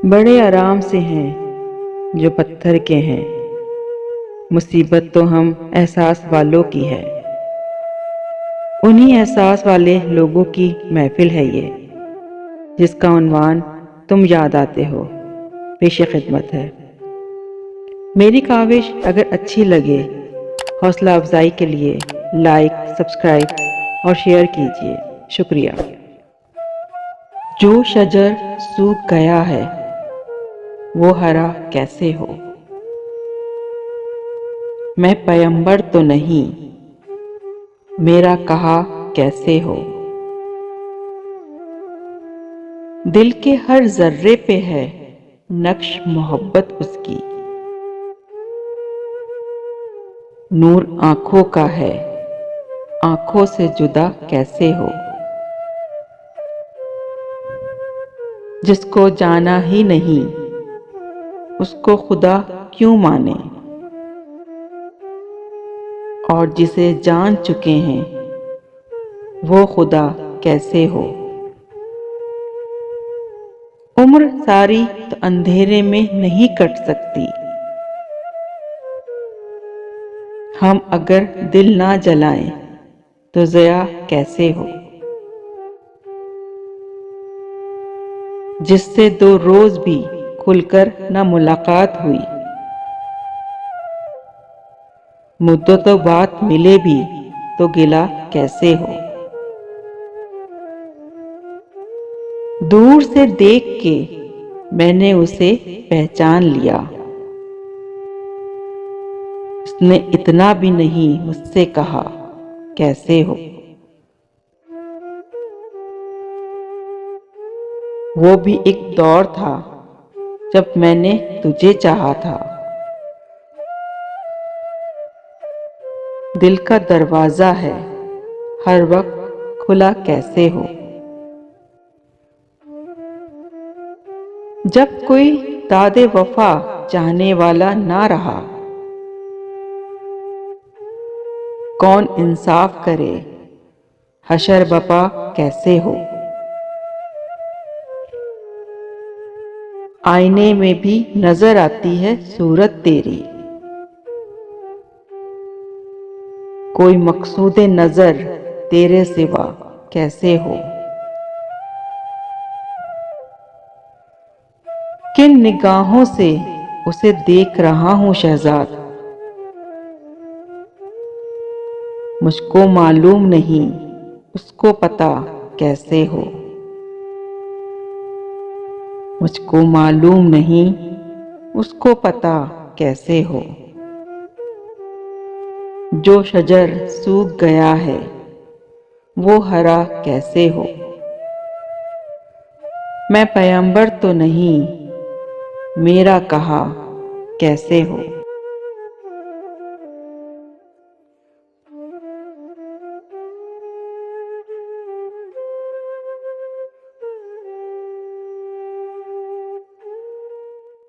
بڑے آرام سے ہیں جو پتھر کے ہیں، مصیبت تو ہم احساس والوں کی ہے۔ انہی احساس والے لوگوں کی محفل ہے یہ، جس کا عنوان تم یاد آتے ہو، پیش خدمت ہے۔ میری کاوش اگر اچھی لگے، حوصلہ افزائی کے لیے لائک، سبسکرائب اور شیئر کیجیے، شکریہ۔ جو شجر سوکھ گیا ہے وہ ہرا کیسے ہو؟ میں پیمبر تو نہیں، میرا کہا کیسے ہو؟ دل کے ہر ذرے پہ ہے نقش محبت اس کی، نور آنکھوں کا ہے، آنکھوں سے جدا کیسے ہو؟ جس کو جانا ہی نہیں اس کو خدا کیوں مانے، اور جسے جان چکے ہیں وہ خدا کیسے ہو؟ عمر ساری تو اندھیرے میں نہیں کٹ سکتی، ہم اگر دل نہ جلائیں تو ضیاء کیسے ہو؟ جس سے 2 روز بھی کھل کر نہ ملاقات ہوئی، مدتوں بعد ملے بھی تو گلہ کیسے ہو؟ دور سے دیکھ کے میں نے اسے پہچان لیا، اس نے اتنا بھی نہیں مجھ سے کہا کیسے ہو؟ وہ بھی ایک دور تھا جب میں نے تجھے چاہا تھا، دل کا دروازہ ہے ہر وقت کھلا کیسے ہو؟ جب کوئی داد وفا چاہنے والا نہ رہا، کون انصاف کرے حشر بپا کیسے ہو؟ آئینے میں بھی نظر آتی ہے صورت تیری، کوئی مقصود نظر تیرے سوا کیسے ہو؟ کن نگاہوں سے اسے دیکھ رہا ہوں شہزاد، مجھ کو معلوم نہیں اس کو پتہ کیسے ہو؟ مجھ کو معلوم نہیں اس کو پتہ کیسے ہو؟ جو شجر سوکھ گیا ہے وہ ہرا کیسے ہو؟ میں پیمبر تو نہیں، میرا کہا کیسے ہو؟